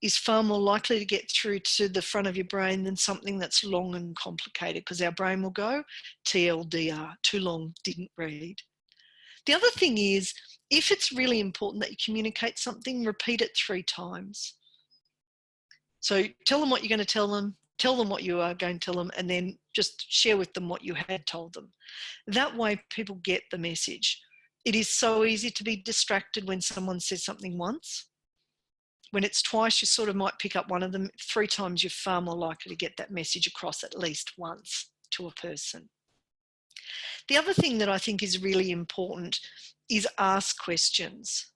is far more likely to get through to the front of your brain than something that's long and complicated, because our brain will go TLDR, too long, didn't read. The other thing is, if it's really important that you communicate something, repeat it 3 times. So tell them what you're going to tell them what you are going to tell them, and then just share with them what you had told them. That way people get the message. It is so easy to be distracted when someone says something once. When it's twice, you sort of might pick up one of them. 3 times, you're far more likely to get that message across at least once to a person. The other thing that I think is really important is ask questions.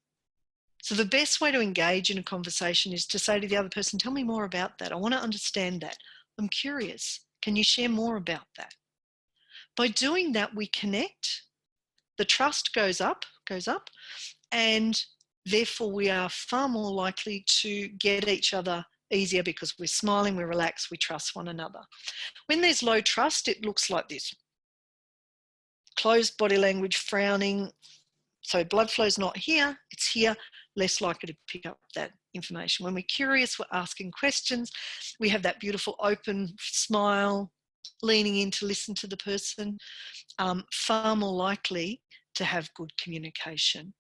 So the best way to engage in a conversation is to say to the other person, tell me more about that. I want to understand that. I'm curious. Can you share more about that? By doing that, we connect. The trust goes up, and therefore we are far more likely to get each other easier because we're smiling, we're relaxed, we trust one another. When there's low trust, it looks like this. Closed body language, frowning. So blood flow's not here, it's here, less likely to pick up that information. When we're curious, we're asking questions, we have that beautiful open smile, leaning in to listen to the person, far more likely to have good communication.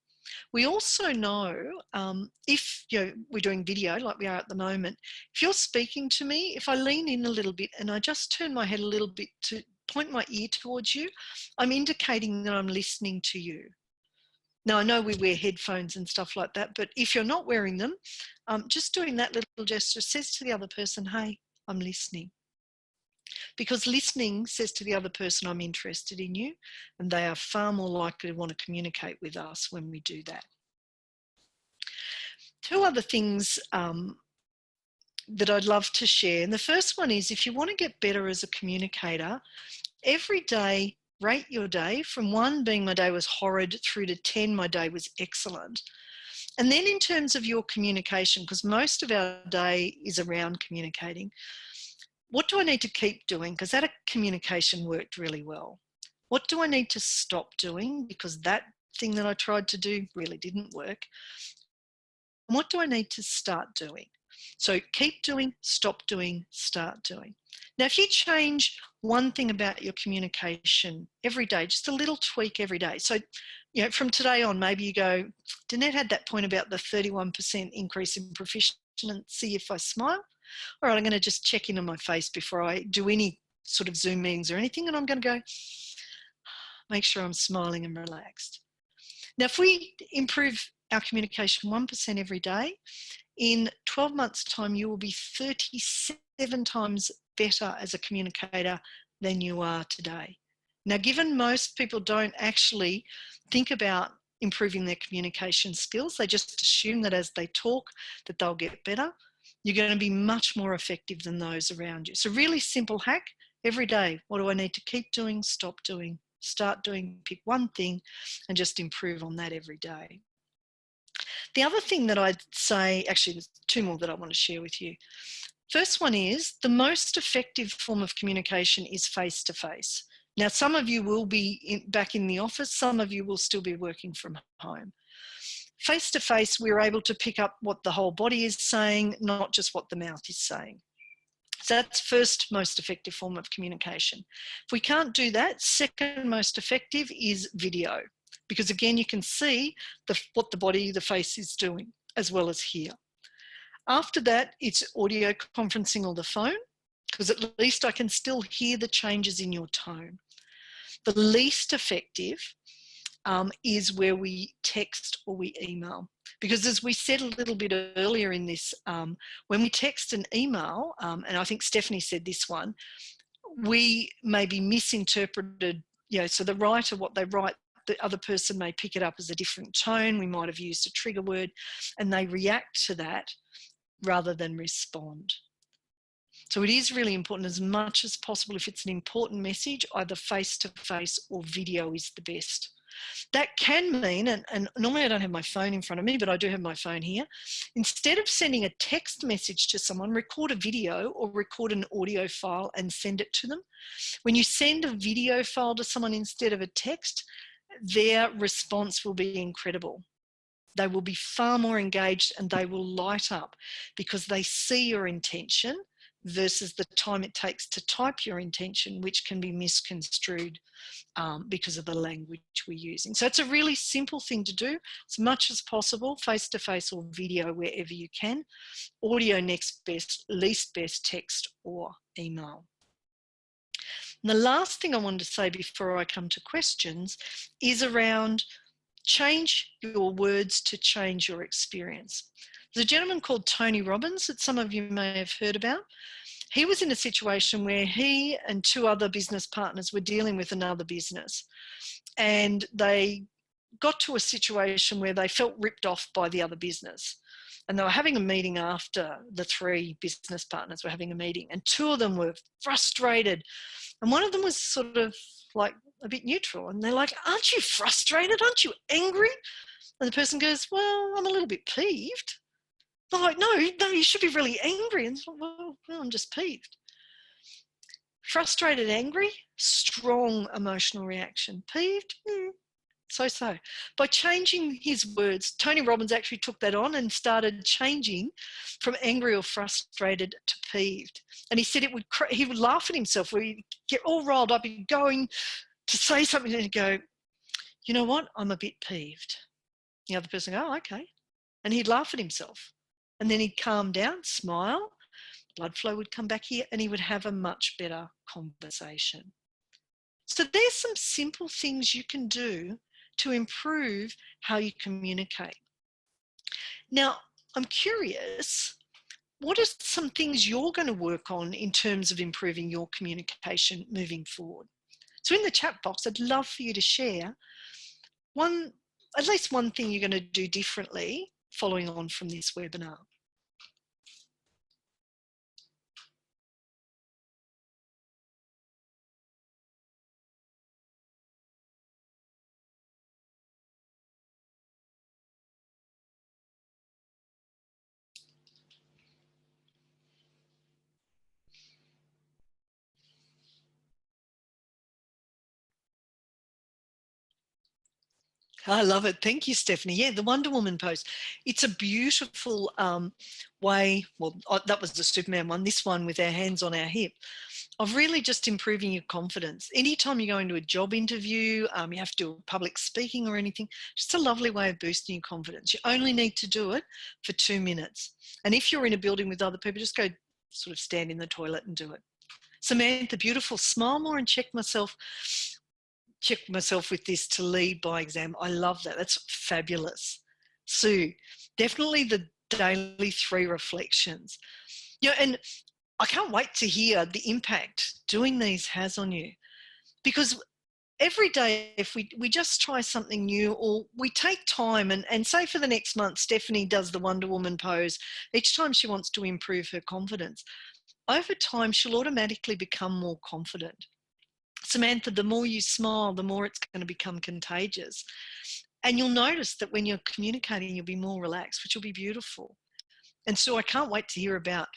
We also know if we're doing video like we are at the moment, if you're speaking to me, if I lean in a little bit and I just turn my head a little bit to point my ear towards you, I'm indicating that I'm listening to you. Now, I know we wear headphones and stuff like that, but if you're not wearing them, just doing that little gesture says to the other person, hey, I'm listening. Because listening says to the other person, I'm interested in you, and they are far more likely to want to communicate with us when we do that. 2 other things that I'd love to share. And the first one is, if you want to get better as a communicator, every day, rate your day from 1 being my day was horrid through to 10, my day was excellent. And then in terms of your communication, because most of our day is around communicating, what do I need to keep doing? Because that communication worked really well. What do I need to stop doing? Because that thing that I tried to do really didn't work. And what do I need to start doing? So keep doing, stop doing, start doing. Now, if you change one thing about your communication every day, just a little tweak every day. So, from today on, maybe you go, Danette had that point about the 31% increase in proficiency if I smile. All right, I'm going to just check in on my face before I do any sort of Zoom meetings or anything, and I'm going to go, make sure I'm smiling and relaxed. Now, if we improve our communication 1% every day, in 12 months' time, you will be 37 times better as a communicator than you are today. Now, given most people don't actually think about improving their communication skills, they just assume that as they talk that they'll get better. You're going to be much more effective than those around you. So really simple hack every day. What do I need to keep doing, stop doing, start doing, pick one thing and just improve on that every day. The other thing that I'd say, actually there's 2 more that I want to share with you. First one is the most effective form of communication is face-to-face. Now, some of you will be back in the office, some of you will still be working from home. Face to face, we're able to pick up what the whole body is saying, not just what the mouth is saying. So that's first most effective form of communication. If we can't do that, second most effective is video, because again, you can see what the body, the face is doing, as well as hear. After that, it's audio conferencing or the phone, because at least I can still hear the changes in your tone. The least effective is where we text or we email. Because as we said a little bit earlier in this, when we text and email, and I think Stephanie said this one, we may be misinterpreted, so the writer, what they write, the other person may pick it up as a different tone. We might have used a trigger word and they react to that rather than respond. So it is really important, as much as possible, if it's an important message, either face-to-face or video is the best. That can mean, and normally I don't have my phone in front of me, but I do have my phone here. Instead of sending a text message to someone, record a video or record an audio file and send it to them. When you send a video file to someone instead of a text, their response will be incredible. They will be far more engaged and they will light up because they see your intention versus the time it takes to type your intention, which can be misconstrued because of the language we're using. So it's a really simple thing to do, as much as possible, face-to-face or video wherever you can. Audio next best, least best text or email. And the last thing I wanted to say before I come to questions is around change your words to change your experience. There's a gentleman called Tony Robbins that some of you may have heard about. He was in a situation where he and two other business partners were dealing with another business, and they got to a situation where they felt ripped off by the other business. And they were having a meeting after the three business partners were having a meeting, and two of them were frustrated. And one of them was sort of like a bit neutral. And they're like, aren't you frustrated? Aren't you angry? And the person goes, well, I'm a little bit peeved. They're like, no, you should be really angry. And so, well, I'm just peeved. Frustrated, angry, strong emotional reaction. Peeved, so-so. By changing his words, Tony Robbins actually took that on and started changing from angry or frustrated to peeved. And he said he would laugh at himself, where he'd get all riled up, he'd going to say something and he'd go, you know what, I'm a bit peeved. The other person would go, oh, okay. And he'd laugh at himself. And then he'd calm down, smile, blood flow would come back here, and he would have a much better conversation. So there's some simple things you can do to improve how you communicate. Now, I'm curious, what are some things you're going to work on in terms of improving your communication moving forward? So in the chat box, I'd love for you to share at least one thing you're going to do differently following on from this webinar. I love it. Thank you, Stephanie. Yeah, the Wonder Woman pose. It's a beautiful way. Well, that was the Superman one. This one with our hands on our hip, of really just improving your confidence. Anytime you go into a job interview, you have to do public speaking or anything, just a lovely way of boosting your confidence. You only need to do it for 2 minutes. And if you're in a building with other people, just go sort of stand in the toilet and do it. Samantha, beautiful. Smile more and check myself with this to lead by example. I love that. That's fabulous. Sue, definitely the daily 3 reflections. And I can't wait to hear the impact doing these has on you, because every day, if we just try something new, or we take time and say for the next month, Stephanie does the Wonder Woman pose each time she wants to improve her confidence, over time, she'll automatically become more confident. Samantha, the more you smile, the more it's going to become contagious. And you'll notice that when you're communicating, you'll be more relaxed, which will be beautiful. And so I can't wait to hear about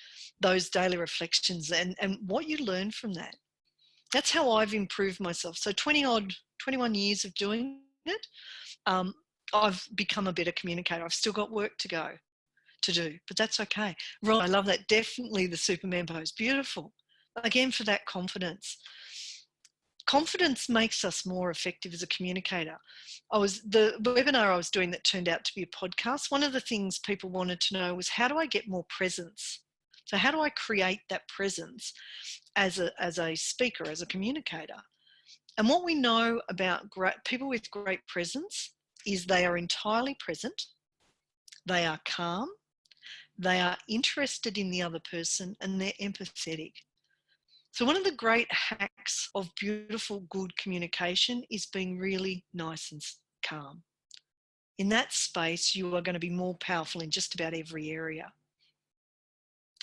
those daily reflections and what you learn from that. That's how I've improved myself. So 21 years of doing it. I've become a better communicator. I've still got work to do, but that's okay. Right, I love that. Definitely the Superman pose. Beautiful. Again, for that confidence. Confidence makes us more effective as a communicator. The webinar I was doing that turned out to be a podcast. One of the things people wanted to know was, how do I get more presence? So how do I create that presence as a speaker, as a communicator? And what we know about people with great presence is they are entirely present, they are calm, they are interested in the other person, and they're empathetic. So one of the great hacks of beautiful, good communication is being really nice and calm. In that space, you are going to be more powerful in just about every area.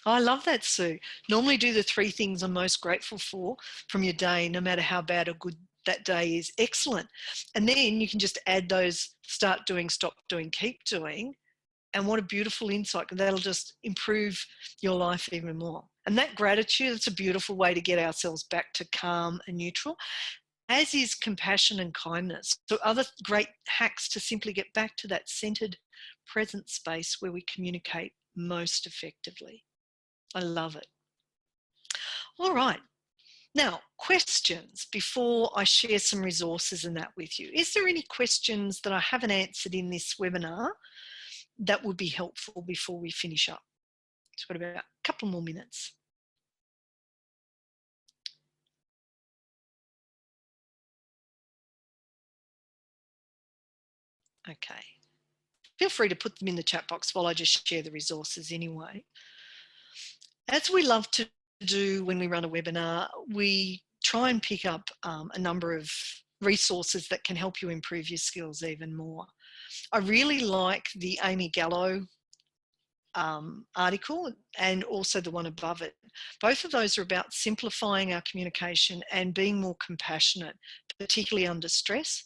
I love that, Sue. Normally do the 3 things I'm most grateful for from your day, no matter how bad or good that day is. Excellent. And then you can just add those: start doing, stop doing, keep doing. And what a beautiful insight. That'll just improve your life even more. And that gratitude, it's a beautiful way to get ourselves back to calm and neutral, as is compassion and kindness. So other great hacks to simply get back to that centered, present space where we communicate most effectively. I love it. All right. Now, questions before I share some resources and that with you. Is there any questions that I haven't answered in this webinar that would be helpful before we finish up? It's got about a couple more minutes. Okay. Feel free to put them in the chat box while I just share the resources anyway. As we love to do when we run a webinar, we try and pick up a number of resources that can help you improve your skills even more. I really like the Amy Gallo article and also the one above it. Both of those are about simplifying our communication and being more compassionate, particularly under stress,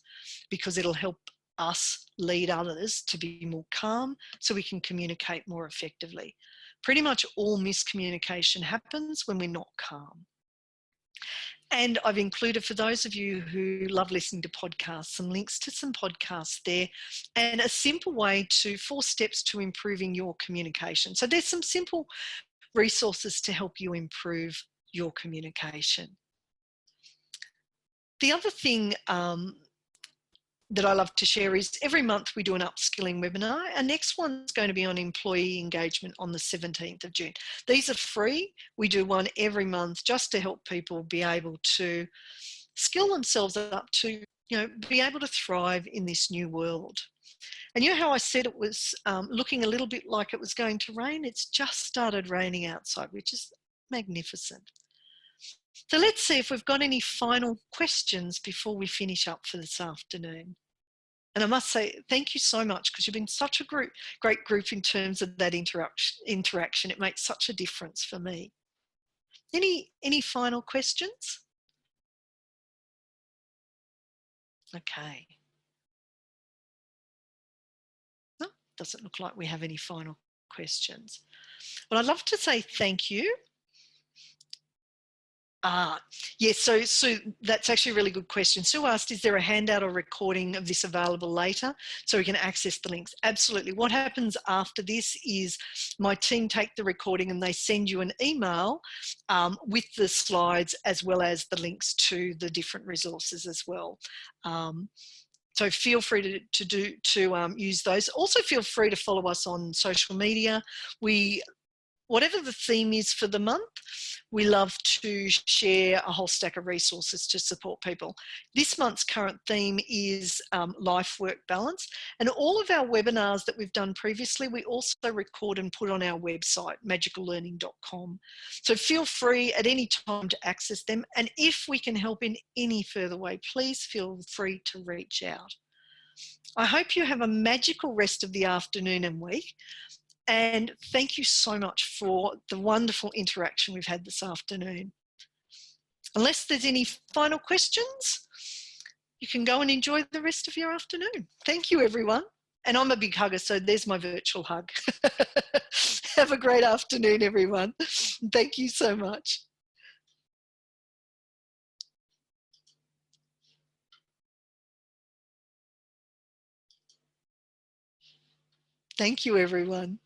because it'll help us lead others to be more calm so we can communicate more effectively. Pretty much all miscommunication happens when we're not calm. And I've included, for those of you who love listening to podcasts, some links to some podcasts there, and a simple way to 4 steps to improving your communication. So there's some simple resources to help you improve your communication. The other thing that I love to share is every month we do an upskilling webinar. Our next one's going to be on employee engagement on the 17th of June. These are free. We do one every month just to help people be able to skill themselves up to, be able to thrive in this new world. And you know how I said it was looking a little bit like it was going to rain? It's just started raining outside, which is magnificent. So let's see if we've got any final questions before we finish up for this afternoon. And I must say, thank you so much, because you've been such a great group in terms of that interaction. It makes such a difference for me. Any final questions? Okay. No, doesn't look like we have any final questions. Well, I'd love to say thank you. Yes, so that's actually a really good question. Sue asked, is there a handout or recording of this available later so we can access the links? Absolutely. What happens after this is my team take the recording and they send you an email with the slides as well as the links to the different resources as well. So feel free to use those. Also feel free to follow us on social media. Whatever the theme is for the month, we love to share a whole stack of resources to support people. This month's current theme is life-work balance. And all of our webinars that we've done previously, we also record and put on our website, magicallearning.com. So feel free at any time to access them. And if we can help in any further way, please feel free to reach out. I hope you have a magical rest of the afternoon and week. And thank you so much for the wonderful interaction we've had this afternoon. Unless there's any final questions, you can go and enjoy the rest of your afternoon. Thank you, everyone. And I'm a big hugger, so there's my virtual hug. Have a great afternoon, everyone. Thank you so much. Thank you, everyone.